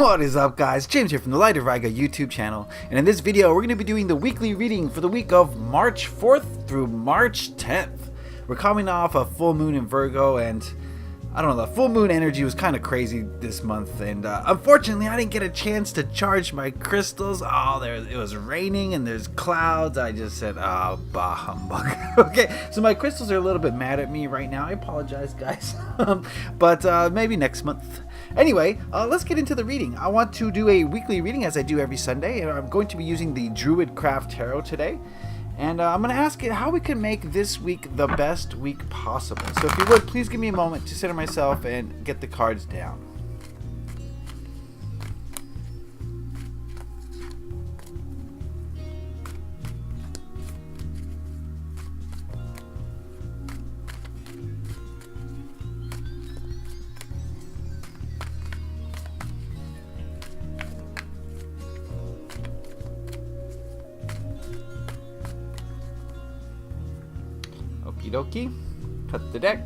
What is up, guys? James here from the Light of Virgo YouTube channel, and in this video we're going to be doing the weekly reading for the week of March 4th through March 10th. We're coming off a full moon in Virgo, and I don't know, the full moon energy was kind of crazy this month, and unfortunately I didn't get a chance to charge my crystals. It was raining and there's clouds. I just said, oh, bah humbug. Okay, so my crystals are a little bit mad at me right now. I apologize, guys. But maybe next month. Anyway, let's get into the reading. I want to do a weekly reading as I do every Sunday, and I'm going to be using the Druid Craft Tarot today. And I'm going to ask it how we can make this week the best week possible. So if you would, please give me a moment to center myself and get the cards down. Okie dokie, cut the deck,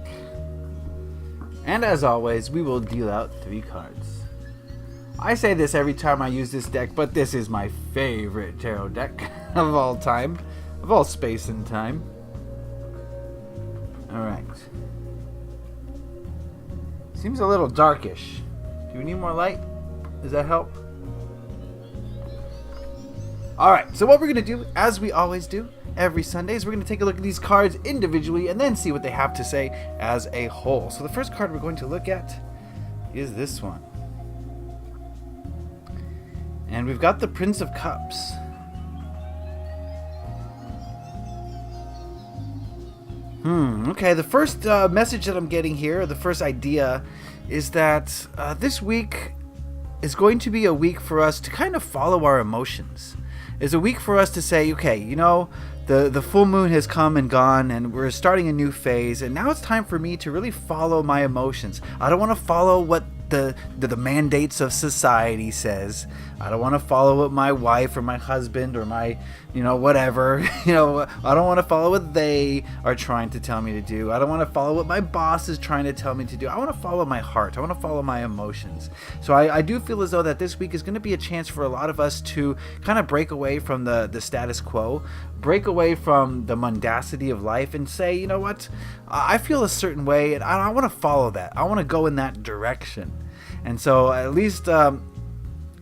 and as always we will deal out 3 cards. I say this every time I use this deck, but this is my favorite tarot deck of all time, of all space and time. Alright, seems a little darkish. Do we need more light? Does that help? Alright, so what we're going to do, as we always do every Sunday, is we're going to take a look at these cards individually and then see what they have to say as a whole. So the first card we're going to look at is this one. And we've got the Prince of Cups. Okay, the first message that I'm getting here, the first idea, is that this week is going to be a week for us to kind of follow our emotions. It's a week for us to say, okay, you know, the full moon has come and gone, and we're starting a new phase, and now it's time for me to really follow my emotions. I don't want to follow what the mandates of society says. I don't want to follow what my wife or my husband or my, whatever, I don't want to follow what they are trying to tell me to do. I don't want to follow what my boss is trying to tell me to do. I want to follow my heart. I want to follow my emotions. So I do feel as though that this week is going to be a chance for a lot of us to kind of break away from the status quo, break away from the mundacity of life, and say, you know what, I feel a certain way and I want to follow that. I want to go in that direction. And so at least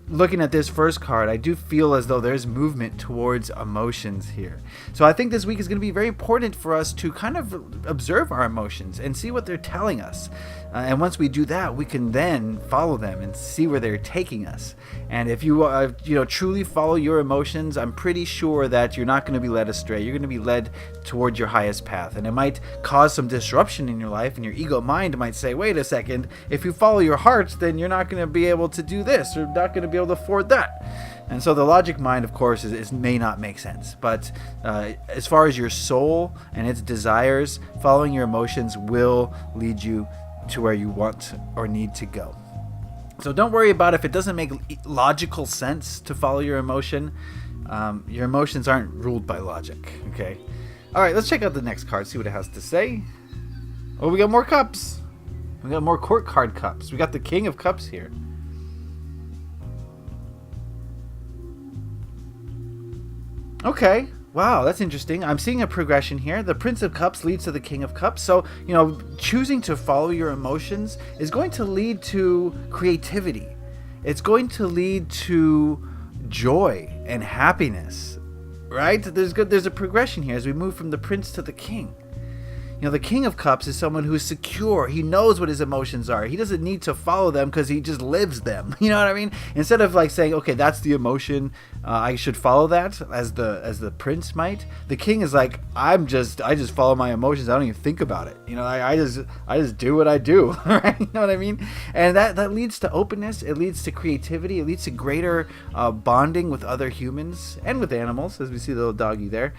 looking at this first card, I do feel as though there's movement towards emotions here. So I think this week is going to be very important for us to kind of observe our emotions and see what they're telling us. And once we do that, we can then follow them and see where they're taking us. And if you truly follow your emotions, I'm pretty sure that you're not going to be led astray. You're going to be led towards your highest path. And it might cause some disruption in your life, and your ego mind might say, wait a second, if you follow your heart, then you're not going to be able to do this, or not going to be able to afford that. And so the logic mind, of course, may not make sense. But as far as your soul and its desires, following your emotions will lead you to where you want or need to go. So don't worry about if it doesn't make logical sense to follow your emotion. Your emotions aren't ruled by logic, okay? All right, let's check out the next card, see what it has to say. Oh, we got more cups. We got more court card cups. We got the King of Cups here. Okay. Wow, that's interesting. I'm seeing a progression here. The Prince of Cups leads to the King of Cups. So, choosing to follow your emotions is going to lead to creativity. It's going to lead to joy and happiness, right? There's a progression here as we move from the Prince to the King. The King of Cups is someone who is secure. He knows what his emotions are. He doesn't need to follow them because he just lives them. You know what I mean? Instead of saying, okay, that's the emotion, I should follow that as the prince might. The king is like, I just follow my emotions. I don't even think about it. I just do what I do. Right? You know what I mean? And that leads to openness. It leads to creativity. It leads to greater bonding with other humans and with animals, as we see the little doggy there,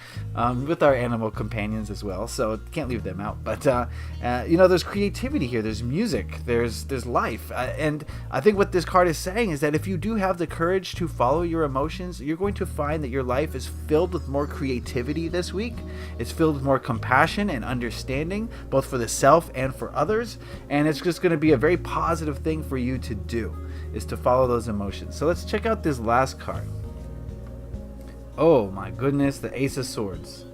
with our animal companions as well. So can't leave them out. But there's creativity here. There's music. There's life. And I think what this card is saying is that if you do have the courage to follow your emotions, you're going to find that your life is filled with more creativity this week. It's filled with more compassion and understanding, both for the self and for others. And it's just going to be a very positive thing for you to do. is to follow those emotions. So let's check out this last card. Oh my goodness, the Ace of Swords.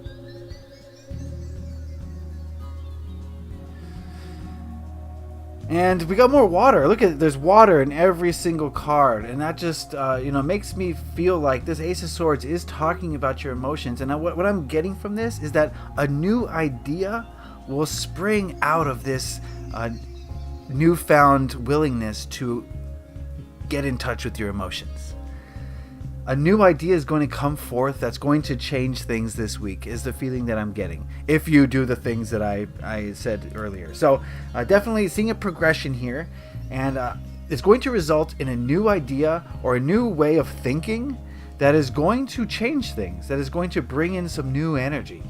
And we got more water. Look at it. There's water in every single card. And that just, makes me feel like this Ace of Swords is talking about your emotions. And what I'm getting from this is that a new idea will spring out of this newfound willingness to get in touch with your emotions. A new idea is going to come forth that's going to change things this week, is the feeling that I'm getting, if you do the things that I said earlier. So definitely seeing a progression here, and it's going to result in a new idea or a new way of thinking that is going to change things, that is going to bring in some new energy.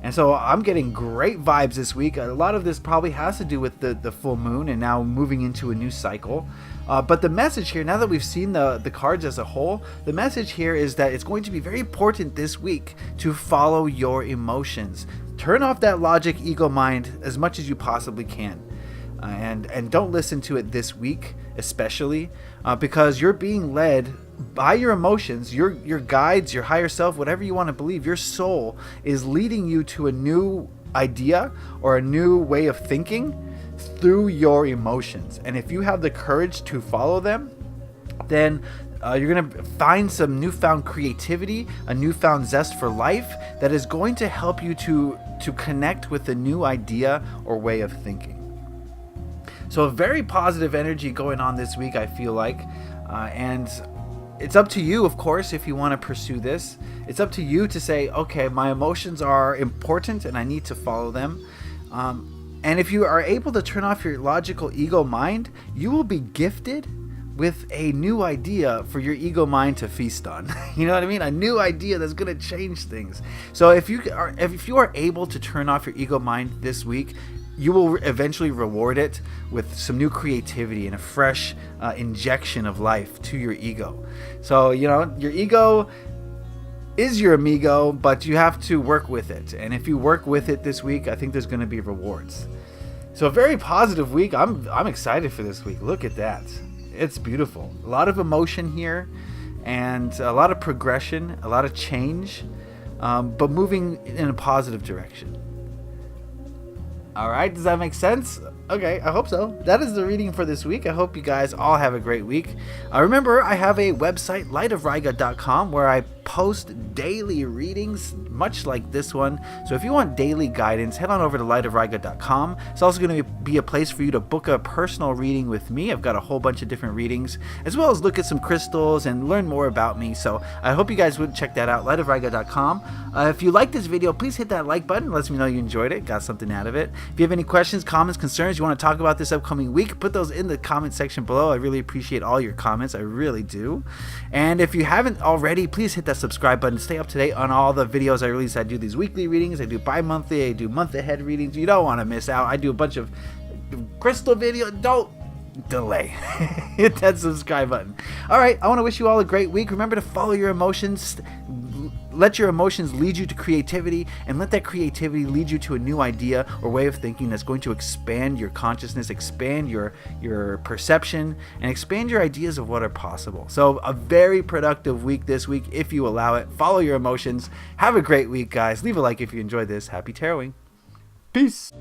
And so I'm getting great vibes this week. A lot of this probably has to do with the full moon and now moving into a new cycle. But the message here, now that we've seen the cards as a whole, the message here is that it's going to be very important this week to follow your emotions. Turn off that logic, ego mind as much as you possibly can. And don't listen to it this week, especially because you're being led by your emotions, your guides, your higher self, whatever you want to believe. Your soul is leading you to a new idea or a new way of thinking through your emotions. And if you have the courage to follow them, then you're going to find some newfound creativity, a newfound zest for life that is going to help you to connect with a new idea or way of thinking. So a very positive energy going on this week, I feel like. And it's up to you, of course, if you want to pursue this. It's up to you to say, okay, my emotions are important and I need to follow them. And if you are able to turn off your logical ego mind, you will be gifted with a new idea for your ego mind to feast on. You know what I mean? A new idea that's going to change things. So if you are able to turn off your ego mind this week, you will eventually reward it with some new creativity and a fresh injection of life to your ego. So, your ego is your amigo, but you have to work with it. And if you work with it this week, I think there's going to be rewards. So a very positive week. I'm excited for this week. Look at that. It's beautiful. A lot of emotion here and a lot of progression, a lot of change, but moving in a positive direction. All right, does that make sense? Okay, I hope so. That is the reading for this week. I hope you guys all have a great week. Remember, I have a website, lightofriga.com, where I post daily readings, much like this one. So if you want daily guidance, head on over to lightofriga.com. It's also going to be a place for you to book a personal reading with me. I've got a whole bunch of different readings, as well as look at some crystals and learn more about me. So I hope you guys would check that out, lightofriga.com. If you like this video, please hit that like button. It lets me know you enjoyed it, got something out of it. If you have any questions, comments, concerns, you want to talk about this upcoming week, put those in the comment section below. I really appreciate all your comments. I really do. And if you haven't already, please hit that subscribe button to stay up to date on all the videos I release. I do these weekly readings, I do bi-monthly, I do month ahead readings. You don't want to miss out. I do a bunch of crystal videos. Don't delay. Hit that subscribe button. All right, I want to wish you all a great week. Remember to follow your emotions. Let your emotions lead you to creativity, and let that creativity lead you to a new idea or way of thinking that's going to expand your consciousness, expand your perception, and expand your ideas of what are possible. So a very productive week this week, if you allow it. Follow your emotions. Have a great week, guys. Leave a like if you enjoyed this. Happy taroting. Peace.